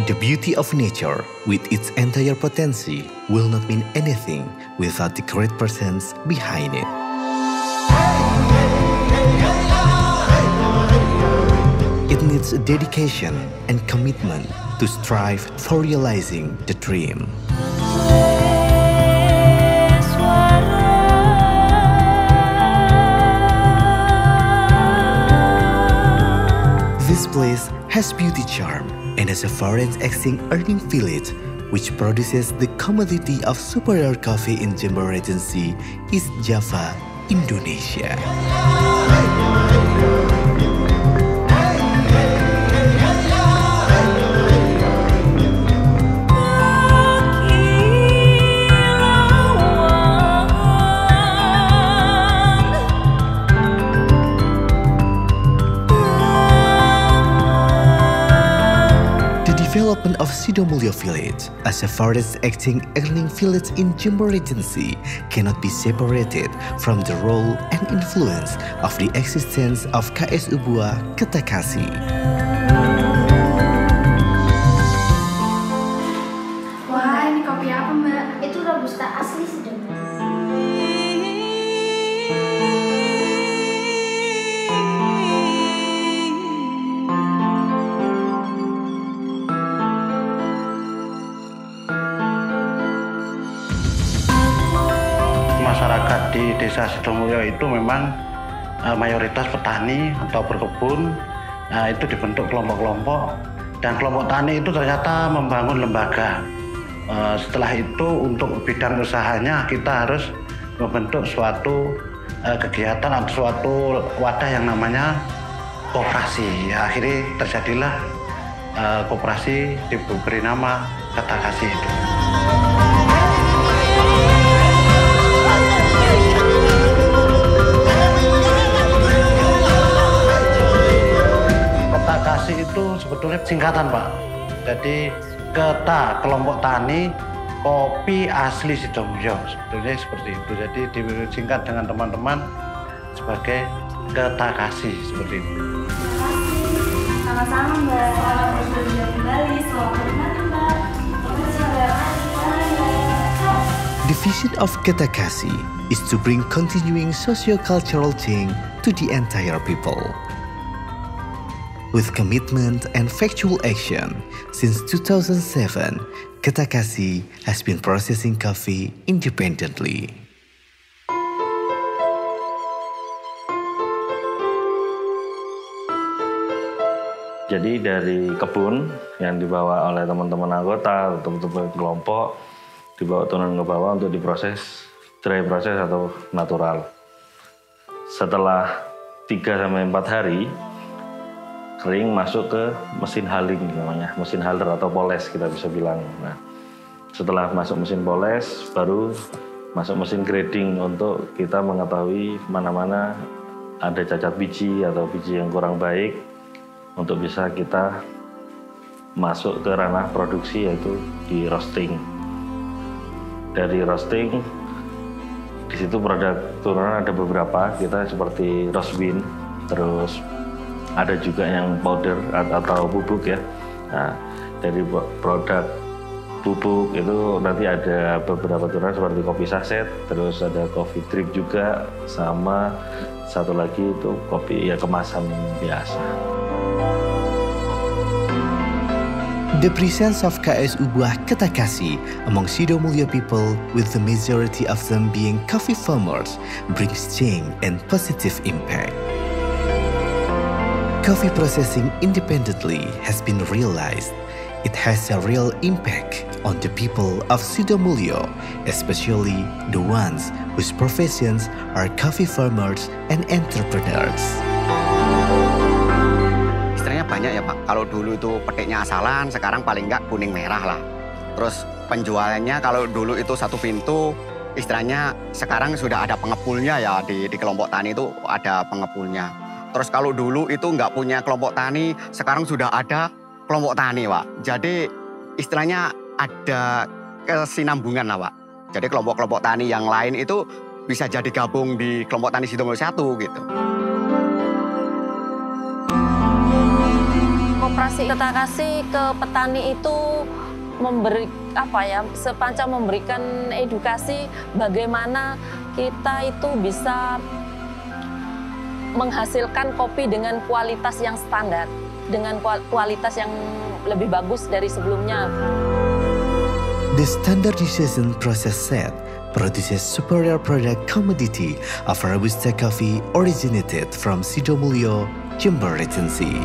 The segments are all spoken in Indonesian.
The beauty of nature, with its entire potency, will not mean anything without the great persons behind it. It needs dedication and commitment to strive for realizing the dream. This place has beauty charm and has a foreign acting earning village which produces the commodity of superior coffee in Jember Regency, East Java, Indonesia. Development of Sidomulyo Village as a forest-acting earning village in Jember Regency cannot be separated from the role and influence of the existence of KS Ubua Ketakasi. Wah, ini kopi apa, Mbak? Itu Robusta asli Sidomulyo. Masyarakat di Desa Sidomulyo itu memang mayoritas petani atau berkebun. Itu dibentuk kelompok-kelompok, dan kelompok tani itu ternyata membangun lembaga. Setelah itu untuk bidang usahanya kita harus membentuk suatu kegiatan atau suatu wadah yang namanya koperasi. Akhirnya terjadilah koperasi diberi nama Ketakasi itu. Ketakasi itu sebetulnya singkatan, Pak. Jadi Keta kelompok tani, kopi asli Sidomulyo, sebetulnya seperti itu. Jadi disingkat dengan teman-teman sebagai Ketakasi, seperti itu. Sama-sama, Mbak. Selamat berkunjung kembali. Selamat menikmati, Mbak. The vision of Ketakasi is to bring continuing socio-cultural change to the entire people. With commitment and factual action, since 2007, Ketakasi has been processing coffee independently. Jadi dari kebun yang dibawa oleh teman-teman anggota, teman-teman kelompok, dibawa turun ke bawah untuk diproses dry process atau natural. Setelah 3-4 hari, kering masuk ke mesin hulling namanya, mesin huller atau poles kita bisa bilang. Nah, setelah masuk mesin poles, baru masuk mesin grading untuk kita mengetahui mana-mana ada cacat biji atau biji yang kurang baik untuk bisa kita masuk ke ranah produksi, yaitu di roasting. Dari roasting, di situ produk turunan ada beberapa, kita seperti roast bean, terus ada juga yang powder atau bubuk ya. Nah, dari produk bubuk itu nanti ada beberapa turunan seperti kopi saset, terus ada coffee drip juga, sama satu lagi itu kopi ya kemasan biasa. The presence of KS Ubua Ketakasi among Sidomulyo people, with the majority of them being coffee farmers, brings change and positive impact. Coffee processing independently has been realized. It has a real impact on the people of Sidomulyo, especially the ones whose professions are coffee farmers and entrepreneurs. Istilahnya banyak ya, Pak. Kalau dulu itu petiknya asalan, sekarang paling nggak kuning merah lah. Terus penjualannya kalau dulu itu satu pintu, istilahnya sekarang sudah ada pengepulnya ya, di kelompok tani itu ada pengepulnya. Terus kalau dulu itu nggak punya kelompok tani, sekarang sudah ada kelompok tani, Pak. Jadi istilahnya ada kesinambungan lah, Pak. Jadi kelompok-kelompok tani yang lain itu bisa jadi gabung di kelompok tani Sidomulyo 1 gitu. Koperasi Ketakasi ke petani itu semacam memberikan edukasi bagaimana kita itu bisa menghasilkan kopi dengan kualitas yang standar, dengan kualitas yang lebih bagus dari sebelumnya. The standardization process set produces superior product commodity of Robusta coffee originated from Sidomulyo, Jember Regency.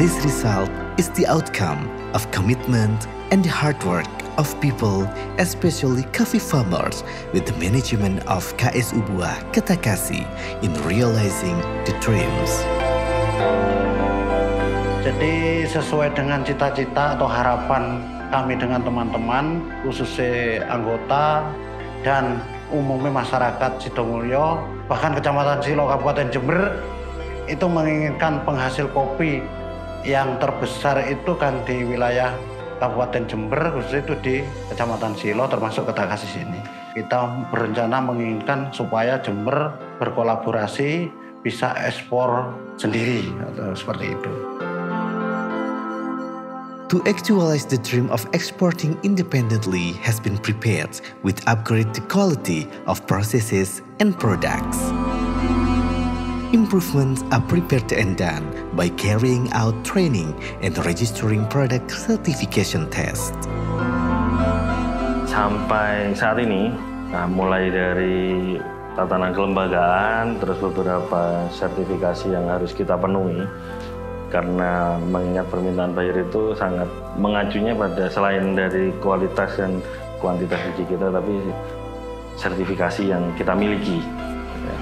This result is the outcome of commitment and the hard work of people, especially coffee farmers, with the management of KSU Buah Ketakasi in realizing the dreams. Jadi sesuai dengan cita-cita atau harapan kami dengan teman-teman, khususnya anggota dan umumnya masyarakat Sidomulyo, bahkan Kecamatan Silo, Kabupaten Jember, itu menginginkan penghasil kopi yang terbesar itu kan di wilayah Kabupaten Jember, khususnya itu di Kecamatan Silo, termasuk Ketakasi sini. Kita berencana menginginkan supaya Jember berkolaborasi, bisa ekspor sendiri, atau seperti itu. To actualize the dream of exporting independently has been prepared with upgrade the quality of processes and products. Improvements are prepared and done by carrying out training and registering product certification test. Sampai saat ini, mulai dari tatanan kelembagaan, terus beberapa sertifikasi yang harus kita penuhi, karena mengingat permintaan buyer itu sangat mengacunya pada selain dari kualitas dan kuantitas biji kita, tapi sertifikasi yang kita miliki. Ya.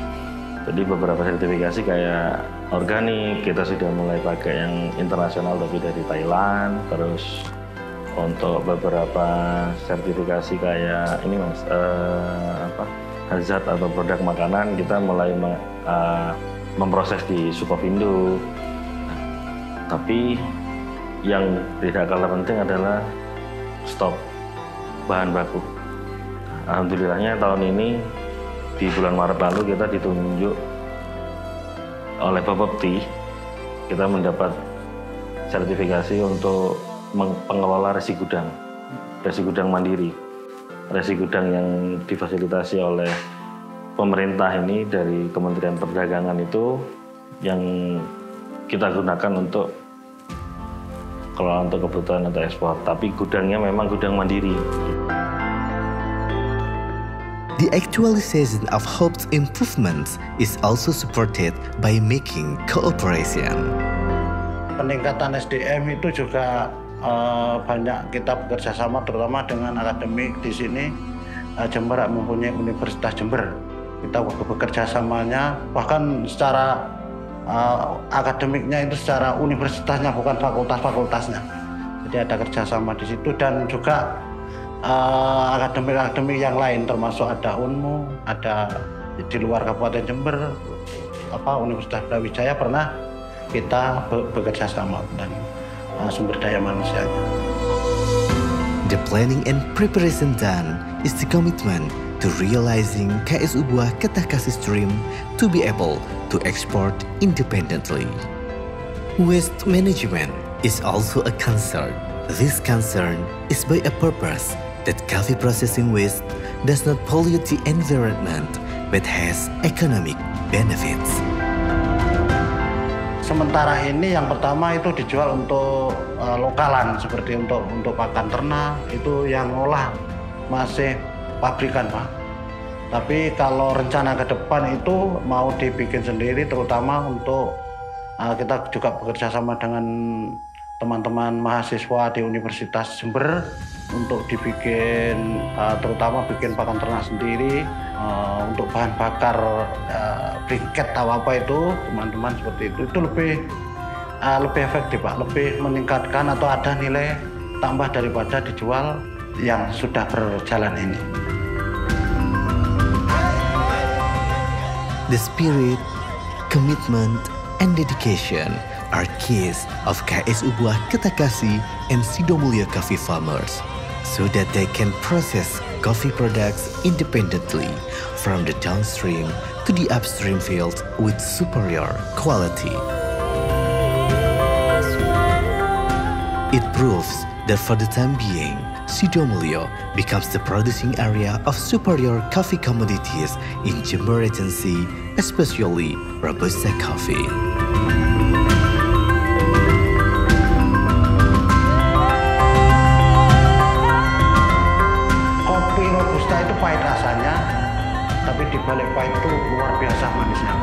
Jadi beberapa sertifikasi kayak organik, kita sudah mulai pakai yang internasional tapi dari Thailand. Terus untuk beberapa sertifikasi kayak ini mas, hazard atau produk makanan, kita mulai memproses di Sukovindo. Tapi yang tidak kalah penting adalah stok bahan baku. Alhamdulillahnya tahun ini di bulan Maret lalu kita ditunjuk oleh Bapepti, kita mendapat sertifikasi untuk pengelola resi gudang mandiri. Resi gudang yang difasilitasi oleh pemerintah ini dari Kementerian Perdagangan itu yang kita gunakan untuk kebutuhan atau ekspor, tapi gudangnya memang gudang mandiri. The actualization of hoped improvements is also supported by making cooperation. Peningkatan SDM itu juga banyak kita bekerja sama, terutama dengan akademik di sini. Jember mempunyai Universitas Jember. Kita bekerja samanya, bahkan secara akademiknya itu secara universitasnya, bukan fakultasnya. Jadi ada kerjasama di situ, dan juga akademik yang lain, termasuk ada UNMU, ada di luar Kabupaten Jember, Universitas Brawijaya pernah kita bekerja sama dan sumber daya manusianya. The planning and preparation done is the commitment to realizing KSU Buah Ketakasi dream to be able to export independently. Waste management is also a concern. This concern is by a purpose that coffee processing waste does not pollute the environment but has economic benefits. Sementara ini yang pertama itu dijual untuk lokalan, seperti untuk pakan ternak, itu yang ngolah masih pabrikan Pak. Tapi kalau rencana ke depan itu mau dibikin sendiri, terutama untuk kita juga bekerja sama dengan teman-teman mahasiswa di Universitas Jember untuk dibikin, terutama bikin pakan ternak sendiri, untuk bahan bakar briket atau apa itu, teman-teman seperti itu lebih efektif Pak, lebih meningkatkan atau ada nilai tambah daripada dijual yang sudah berjalan ini. The spirit, commitment, and dedication are keys of KSU Buah Ketakasi and Sidomulyo coffee farmers, so that they can process coffee products independently from the downstream to the upstream field with superior quality. It proves that for the time being, Sidomulyo becomes the producing area of superior coffee commodities in Jember Regency, especially Robusta coffee. Kopi Robusta itu pahit rasanya, tapi di balik pahit itu luar biasa manisnya.